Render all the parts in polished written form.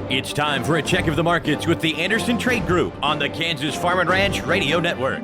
It's time for a check of the markets with the Anderson Trade Group on the Kansas Farm and Ranch Radio Network.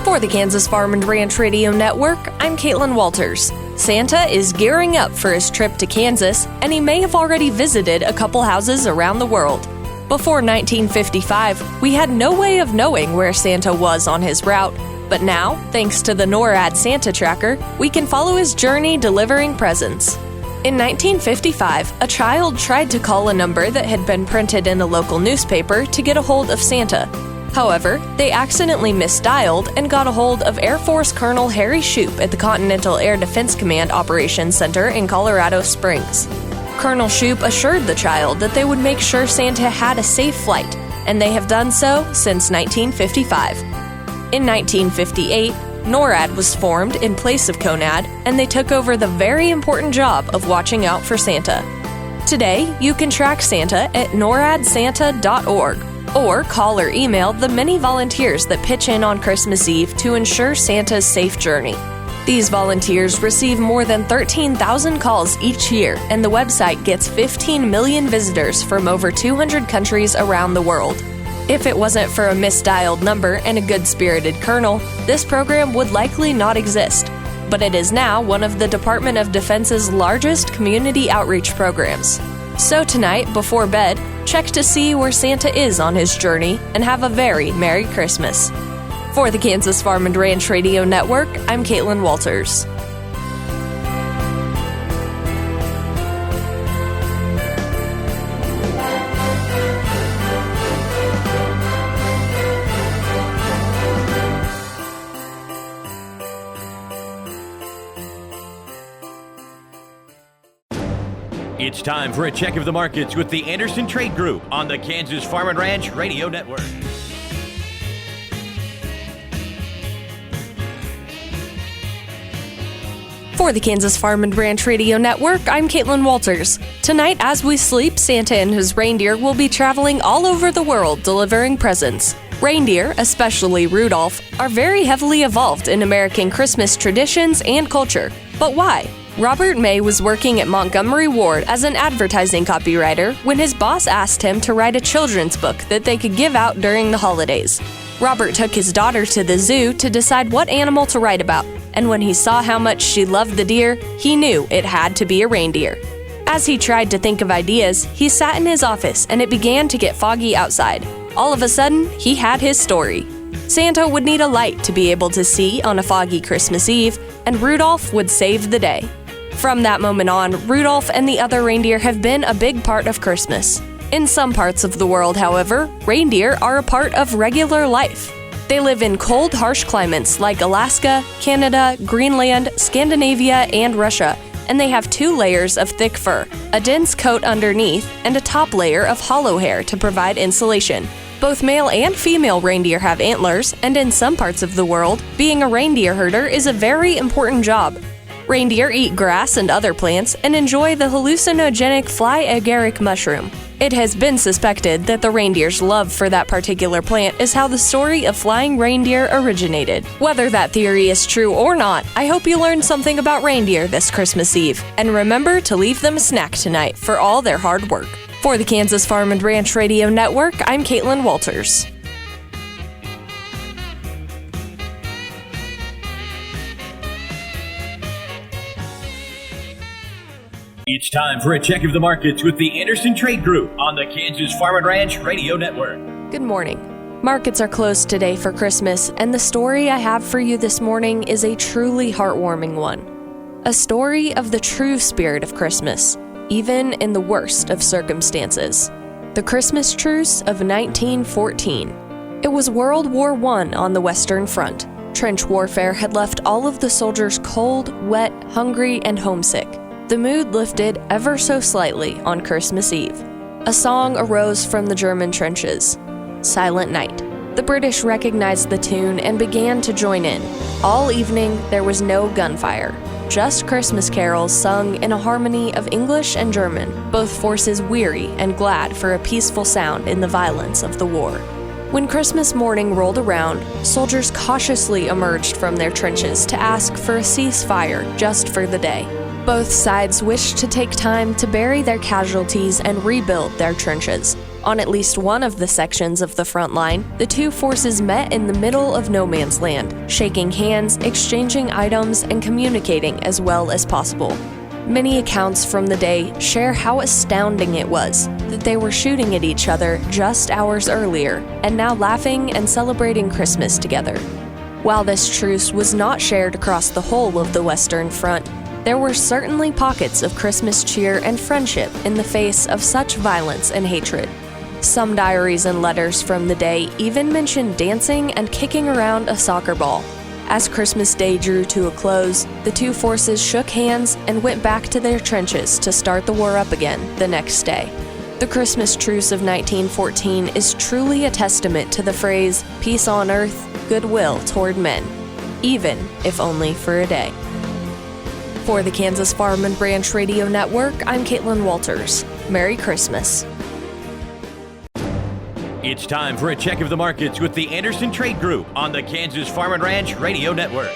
For the Kansas Farm and Ranch Radio Network, I'm Caitlin Walters. Santa is gearing up for his trip to Kansas, and he may have already visited a couple houses around the world. Before 1955, we had no way of knowing where Santa was on his route, but now, thanks to the NORAD Santa Tracker, we can follow his journey delivering presents. In 1955, a child tried to call a number that had been printed in a local newspaper to get a hold of Santa. However, they accidentally misdialed and got a hold of Air Force Colonel Harry Shoup at the Continental Air Defense Command Operations Center in Colorado Springs. Colonel Shoup assured the child that they would make sure Santa had a safe flight, and they have done so since 1955. In 1958, NORAD was formed in place of CONAD, and they took over the very important job of watching out for Santa. Today, you can track Santa at noradsanta.org. or call or email the many volunteers that pitch in on Christmas Eve to ensure Santa's safe journey. These volunteers receive more than 13,000 calls each year, and the website gets 15 million visitors from over 200 countries around the world. If it wasn't for a misdialed number and a good-spirited colonel, this program would likely not exist. But it is now one of the Department of Defense's largest community outreach programs. So tonight, before bed, check to see where Santa is on his journey and have a very Merry Christmas. For the Kansas Farm and Ranch Radio Network, I'm Caitlin Walters. It's time for a check of the markets with the Anderson Trade Group on the Kansas Farm and Ranch Radio Network. For the Kansas Farm and Ranch Radio Network, I'm Caitlin Walters. Tonight, as we sleep, Santa and his reindeer will be traveling all over the world delivering presents. Reindeer, especially Rudolph, are very heavily evolved in American Christmas traditions and culture. But why? Robert May was working at Montgomery Ward as an advertising copywriter when his boss asked him to write a children's book that they could give out during the holidays. Robert took his daughter to the zoo to decide what animal to write about, and when he saw how much she loved the deer, he knew it had to be a reindeer. As he tried to think of ideas, he sat in his office and it began to get foggy outside. All of a sudden, he had his story. Santa would need a light to be able to see on a foggy Christmas Eve, and Rudolph would save the day. From that moment on, Rudolph and the other reindeer have been a big part of Christmas. In some parts of the world, however, reindeer are a part of regular life. They live in cold, harsh climates like Alaska, Canada, Greenland, Scandinavia, and Russia, and they have 2 layers of thick fur, a dense coat underneath, and a top layer of hollow hair to provide insulation. Both male and female reindeer have antlers, and in some parts of the world, being a reindeer herder is a very important job. Reindeer eat grass and other plants and enjoy the hallucinogenic fly agaric mushroom. It has been suspected that the reindeer's love for that particular plant is how the story of flying reindeer originated. Whether that theory is true or not, I hope you learned something about reindeer this Christmas Eve. And remember to leave them a snack tonight for all their hard work. For the Kansas Farm and Ranch Radio Network, I'm Caitlin Walters. It's time for a check of the markets with the Anderson Trade Group on the Kansas Farm and Ranch Radio Network. Good morning. Markets are closed today for Christmas, and the story I have for you this morning is a truly heartwarming one. A story of the true spirit of Christmas, even in the worst of circumstances. The Christmas Truce of 1914. It was World War I on the Western Front. Trench warfare had left all of the soldiers cold, wet, hungry, and homesick. The mood lifted ever so slightly on Christmas Eve. A song arose from the German trenches, Silent Night. The British recognized the tune and began to join in. All evening, there was no gunfire, just Christmas carols sung in a harmony of English and German, both forces weary and glad for a peaceful sound in the violence of the war. When Christmas morning rolled around, soldiers cautiously emerged from their trenches to ask for a ceasefire just for the day. Both sides wished to take time to bury their casualties and rebuild their trenches. On at least one of the sections of the front line, the two forces met in the middle of no man's land, shaking hands, exchanging items, and communicating as well as possible. Many accounts from the day share how astounding it was that they were shooting at each other just hours earlier and now laughing and celebrating Christmas together. While this truce was not shared across the whole of the Western Front, there were certainly pockets of Christmas cheer and friendship in the face of such violence and hatred. Some diaries and letters from the day even mentioned dancing and kicking around a soccer ball. As Christmas Day drew to a close, the two forces shook hands and went back to their trenches to start the war up again the next day. The Christmas truce of 1914 is truly a testament to the phrase, "Peace on earth, goodwill toward men," even if only for a day. For the Kansas Farm and Ranch Radio Network, I'm Caitlin Walters. Merry Christmas. It's time for a check of the markets with the Anderson Trade Group on the Kansas Farm and Ranch Radio Network.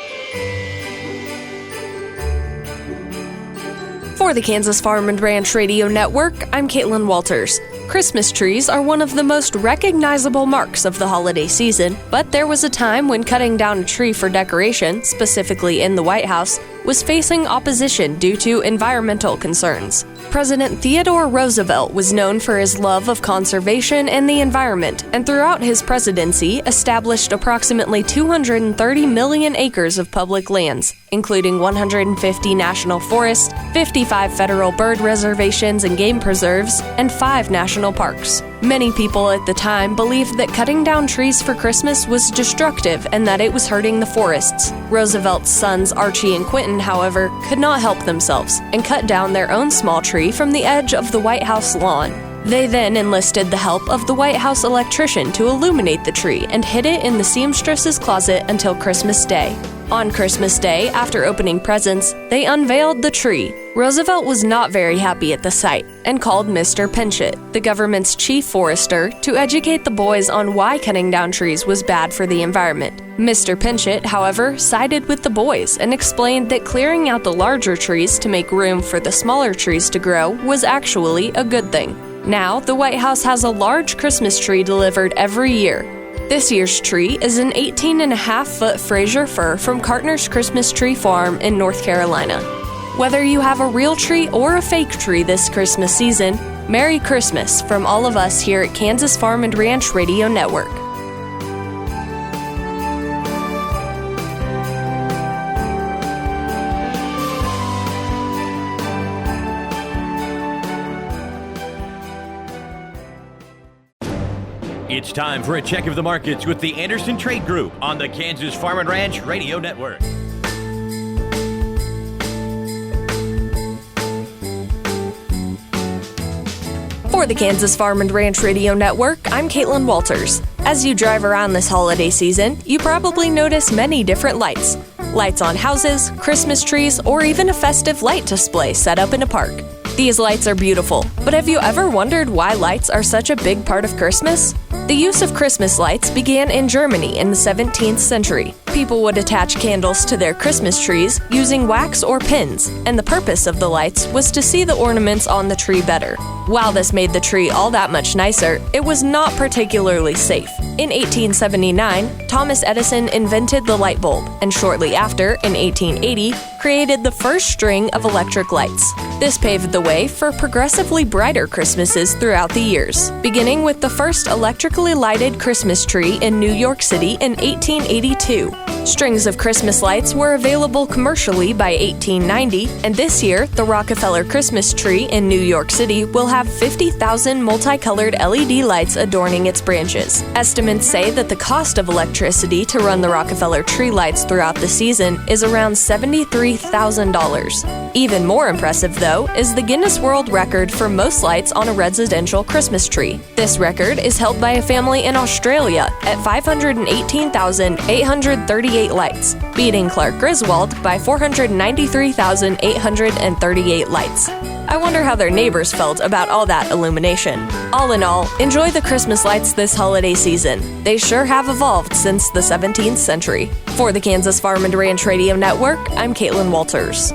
For the Kansas Farm and Ranch Radio Network, I'm Caitlin Walters. Christmas trees are one of the most recognizable marks of the holiday season, but there was a time when cutting down a tree for decoration, specifically in the White House, was facing opposition due to environmental concerns. President Theodore Roosevelt was known for his love of conservation and the environment, and throughout his presidency established approximately 230 million acres of public lands, including 150 national forests, 55 federal bird reservations and game preserves, and 5 national parks. Many people at the time believed that cutting down trees for Christmas was destructive and that it was hurting the forests. Roosevelt's sons Archie and Quentin, however, could not help themselves and cut down their own small tree from the edge of the White House lawn. They then enlisted the help of the White House electrician to illuminate the tree and hid it in the seamstress's closet until Christmas Day. On Christmas Day, after opening presents, they unveiled the tree. Roosevelt was not very happy at the sight and called Mr. Pinchot, the government's chief forester, to educate the boys on why cutting down trees was bad for the environment. Mr. Pinchot, however, sided with the boys and explained that clearing out the larger trees to make room for the smaller trees to grow was actually a good thing. Now, the White House has a large Christmas tree delivered every year. This year's tree is an 18.5-foot Fraser fir from Cartner's Christmas Tree Farm in North Carolina. Whether you have a real tree or a fake tree this Christmas season, Merry Christmas from all of us here at Kansas Farm and Ranch Radio Network. It's time for a check of the markets with the Anderson Trade Group on the Kansas Farm and Ranch Radio Network. For the Kansas Farm and Ranch Radio Network, I'm Caitlin Walters. As you drive around this holiday season, you probably notice many different lights. Lights on houses, Christmas trees, or even a festive light display set up in a park. These lights are beautiful, but have you ever wondered why lights are such a big part of Christmas? The use of Christmas lights began in Germany in the 17th century. People would attach candles to their Christmas trees using wax or pins, and the purpose of the lights was to see the ornaments on the tree better. While this made the tree all that much nicer, it was not particularly safe. In 1879, Thomas Edison invented the light bulb, and shortly after, in 1880, created the first string of electric lights. This paved the way for progressively brighter Christmases throughout the years, beginning with the first electrically lighted Christmas tree in New York City in 1882. Strings of Christmas lights were available commercially by 1890, and this year, the Rockefeller Christmas tree in New York City will have 50,000 multicolored LED lights adorning its branches. Estimates say that the cost of electricity to run the Rockefeller tree lights throughout the season is around $73,000. Even more impressive, though, is the Guinness World Record for most lights on a residential Christmas tree. This record is held by a family in Australia at 518,838 lights, beating Clark Griswold by 493,838 lights. I wonder how their neighbors felt about all that illumination. All in all, enjoy the Christmas lights this holiday season. They sure have evolved since the 17th century. For the Kansas Farm and Ranch Radio Network, I'm Caitlin Walters.